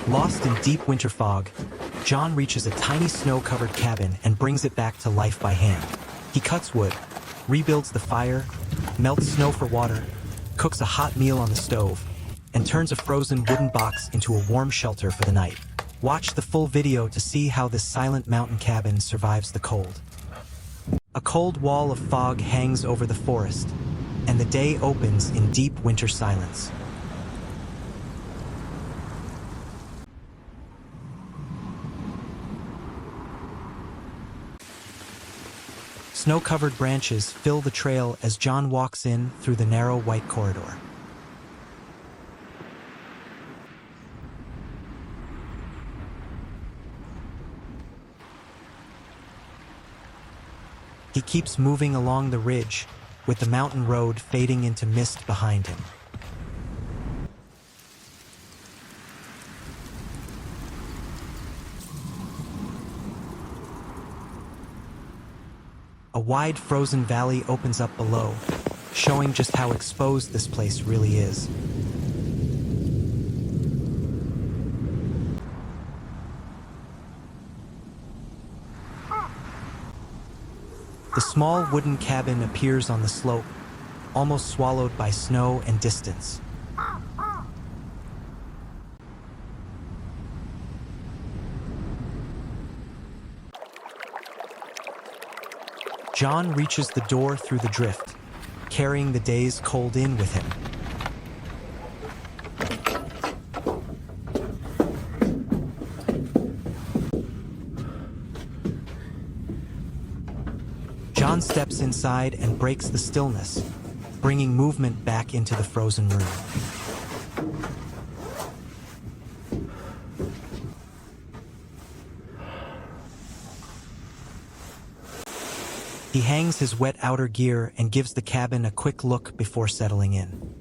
Lost in deep winter fog, John reaches a tiny snow-covered cabin and brings it back to life by hand. He cuts wood, rebuilds the fire, melts snow for water, cooks a hot meal on the stove, and turns a frozen wooden box into a warm shelter for the night. Watch the full video to see how this silent mountain cabin survives the cold. A cold wall of fog hangs over the forest, and the day opens in deep winter silence. Snow-covered branches fill the trail as John walks in through the narrow white corridor. He keeps moving along the ridge, with the mountain road fading into mist behind him. A wide frozen valley opens up below, showing just how exposed this place really is. The small wooden cabin appears on the slope, almost swallowed by snow and distance. John reaches the door through the drift, carrying the day's cold in with him. John steps inside and breaks the stillness, bringing movement back into the frozen room. He hangs his wet outer gear and gives the cabin a quick look before settling in.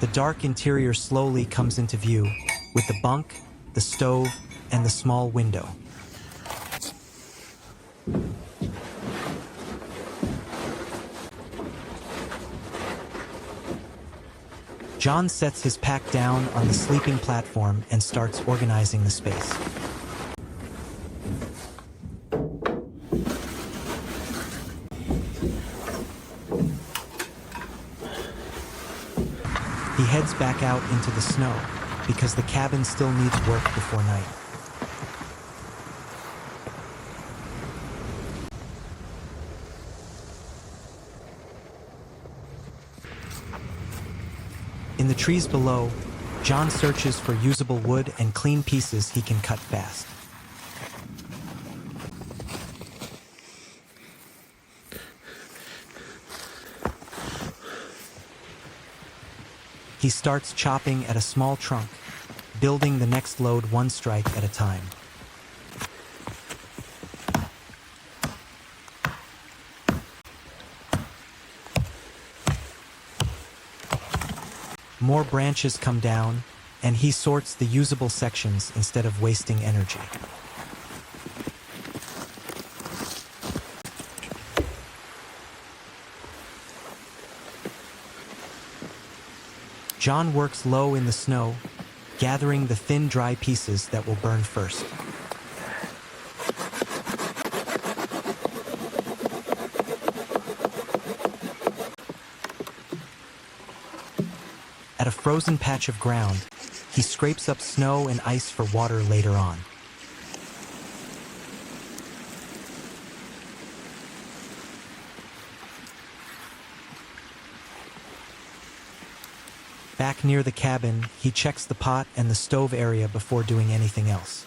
The dark interior slowly comes into view, with the bunk, the stove, and the small window. John sets his pack down on the sleeping platform and starts organizing the space. He heads back out into the snow, because the cabin still needs work before night. In the trees below, John searches for usable wood and clean pieces he can cut fast. He starts chopping at a small trunk, building the next load one strike at a time. More branches come down, and he sorts the usable sections instead of wasting energy. John works low in the snow, gathering the thin, dry pieces that will burn first. At a frozen patch of ground, he scrapes up snow and ice for water later on. Back near the cabin, he checks the pot and the stove area before doing anything else.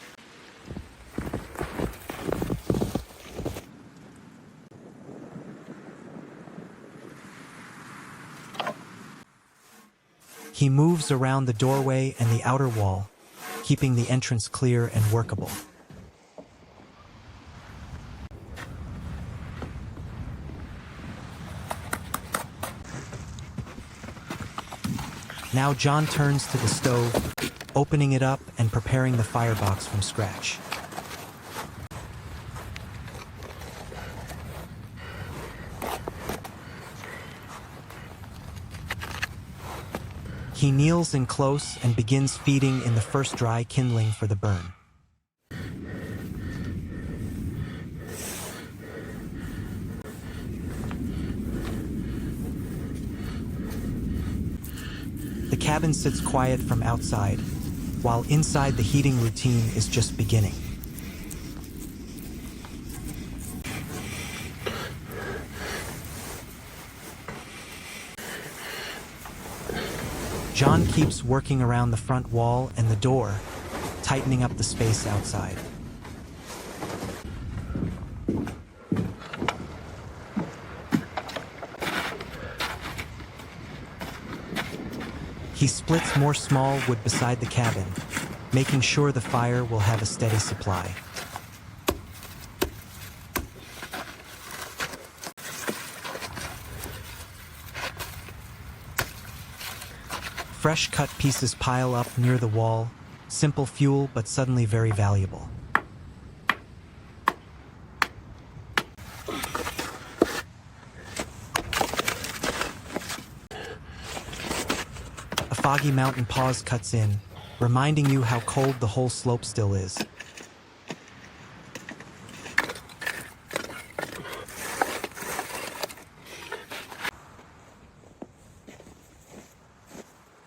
He moves around the doorway and the outer wall, keeping the entrance clear and workable. Now John turns to the stove, opening it up and preparing the firebox from scratch. He kneels in close and begins feeding in the first dry kindling for the burn. The cabin sits quiet from outside, while inside the heating routine is just beginning. John keeps working around the front wall and the door, tightening up the space outside. He splits more small wood beside the cabin, making sure the fire will have a steady supply. Fresh cut pieces pile up near the wall, simple fuel but suddenly very valuable. A foggy mountain pause cuts in, reminding you how cold the whole slope still is.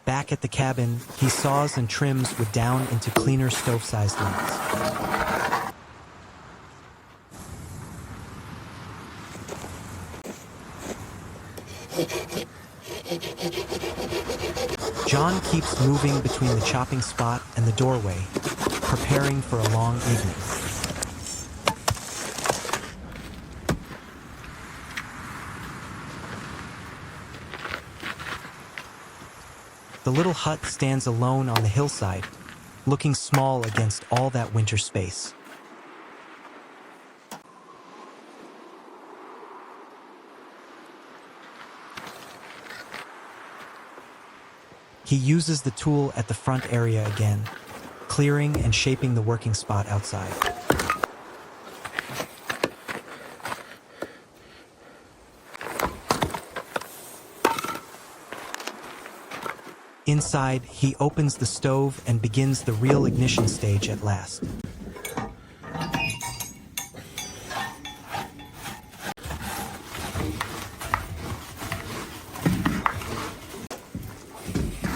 Back at the cabin, he saws and trims wood down into cleaner stove-sized lengths. John keeps moving between the chopping spot and the doorway, preparing for a long evening. The little hut stands alone on the hillside, looking small against all that winter space. He uses the tool at the front area again, clearing and shaping the working spot outside. Inside, he opens the stove and begins the real ignition stage at last.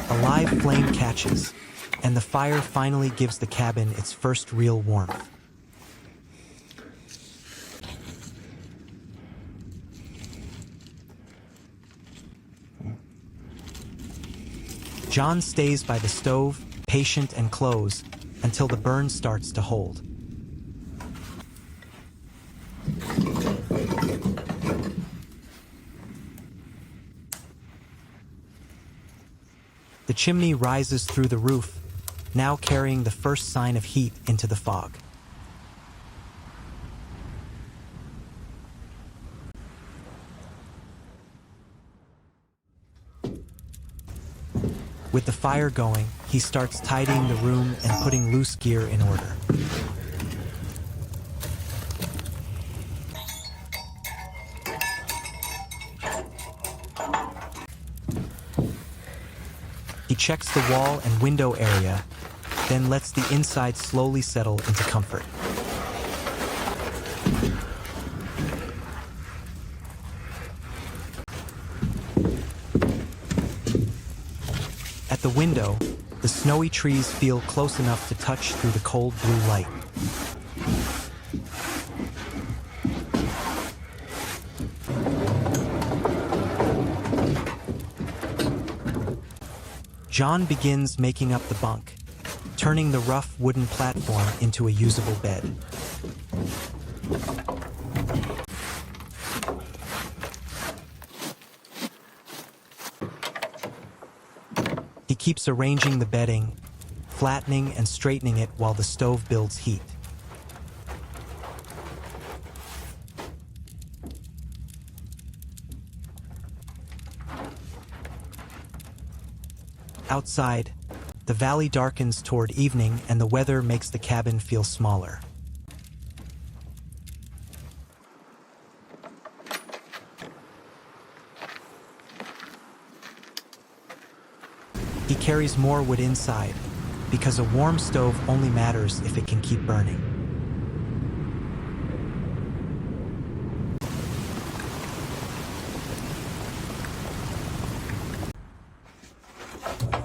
A live flame catches, and the fire finally gives the cabin its first real warmth. John stays by the stove, patient and close, until the burn starts to hold. The chimney rises through the roof, now carrying the first sign of heat into the fog. With the fire going, he starts tidying the room and putting loose gear in order. He checks the wall and window area, then lets the inside slowly settle into comfort. At the window, the snowy trees feel close enough to touch through the cold blue light. John begins making up the bunk, turning the rough wooden platform into a usable bed. He keeps arranging the bedding, flattening and straightening it while the stove builds heat. Outside, the valley darkens toward evening and the weather makes the cabin feel smaller. He carries more wood inside, because a warm stove only matters if it can keep burning.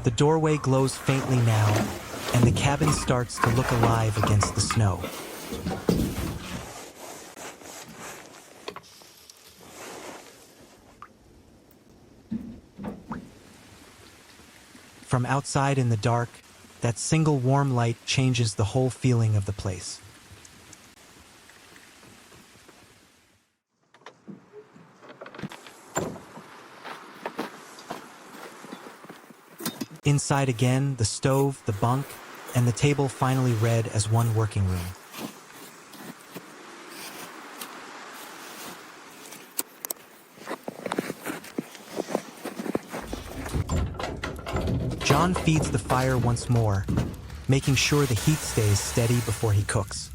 The doorway glows faintly now, and the cabin starts to look alive against the snow. From outside in the dark, that single warm light changes the whole feeling of the place. Inside again, the stove, the bunk, and the table finally read as one working room. John feeds the fire once more, making sure the heat stays steady before he cooks.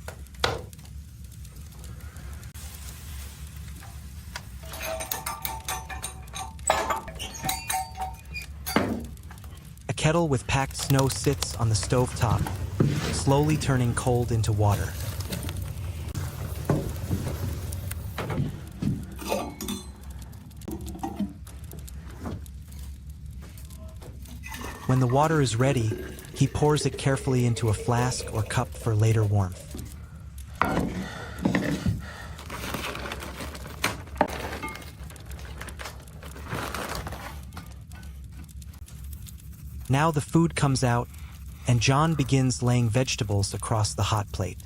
A kettle with packed snow sits on the stove top, slowly turning cold into water. When the water is ready, he pours it carefully into a flask or cup for later warmth. Now the food comes out, and John begins laying vegetables across the hot plate.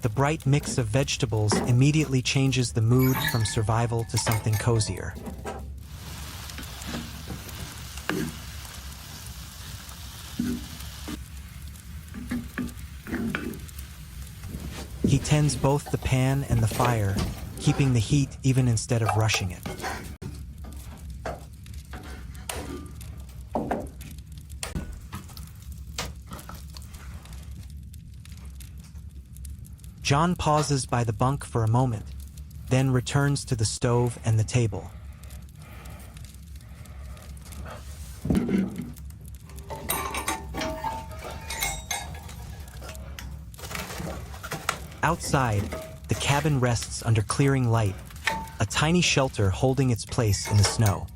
The bright mix of vegetables immediately changes the mood from survival to something cozier. He tends both the pan and the fire, keeping the heat even instead of rushing it. John pauses by the bunk for a moment, then returns to the stove and the table. Outside, the cabin rests under clearing light, a tiny shelter holding its place in the snow.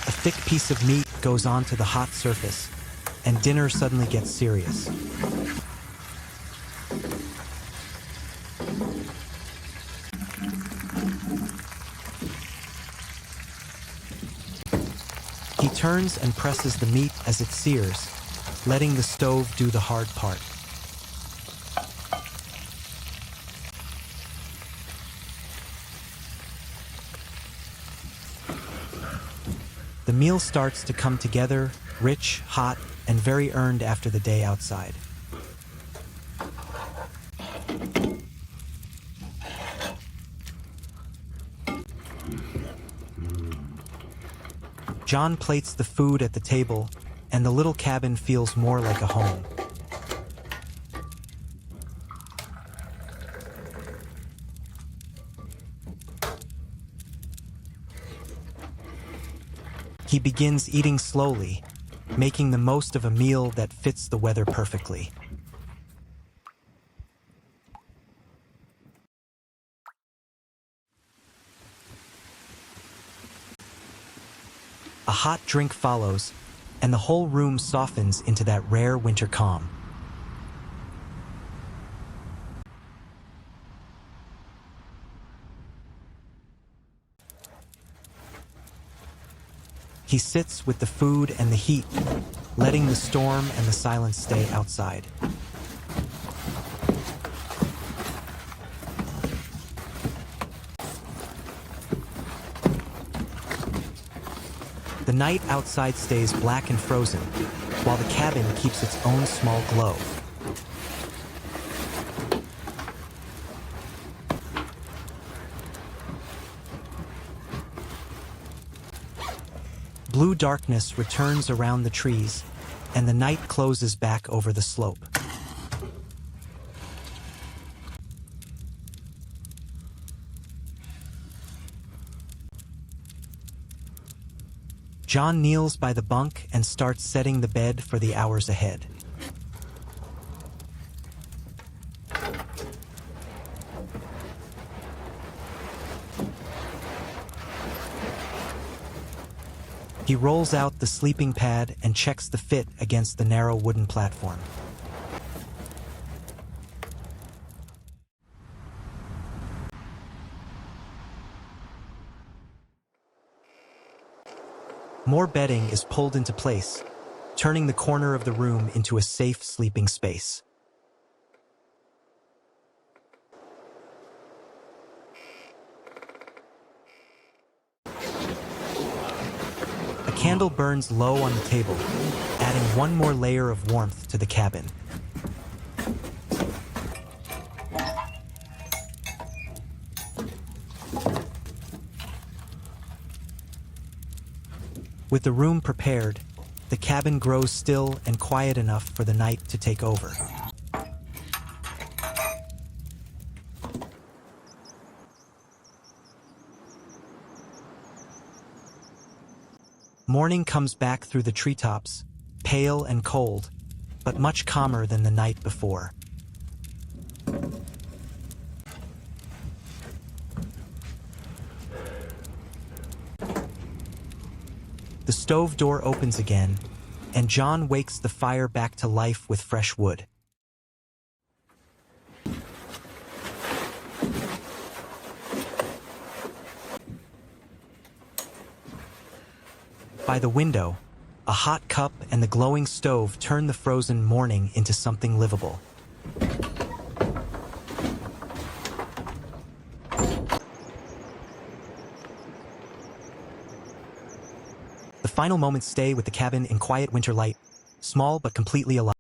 A thick piece of meat goes onto the hot surface, and dinner suddenly gets serious. He turns and presses the meat as it sears, letting the stove do the hard part. The meal starts to come together, rich, hot, and very earned after the day outside. John plates the food at the table, and the little cabin feels more like a home. He begins eating slowly, making the most of a meal that fits the weather perfectly. A hot drink follows, and the whole room softens into that rare winter calm. He sits with the food and the heat, letting the storm and the silence stay outside. The night outside stays black and frozen, while the cabin keeps its own small glow. blue darkness returns around the trees, and the night closes back over the slope. John kneels by the bunk and starts setting the bed for the hours ahead. He rolls out the sleeping pad and checks the fit against the narrow wooden platform. More bedding is pulled into place, turning the corner of the room into a safe sleeping space. A candle burns low on the table, adding one more layer of warmth to the cabin. With the room prepared, the cabin grows still and quiet enough for the night to take over. Morning comes back through the treetops, pale and cold, but much calmer than the night before. The stove door opens again, and John wakes the fire back to life with fresh wood. By the window, a hot cup and the glowing stove turn the frozen morning into something livable. The final moments stay with the cabin in quiet winter light, small but completely alive.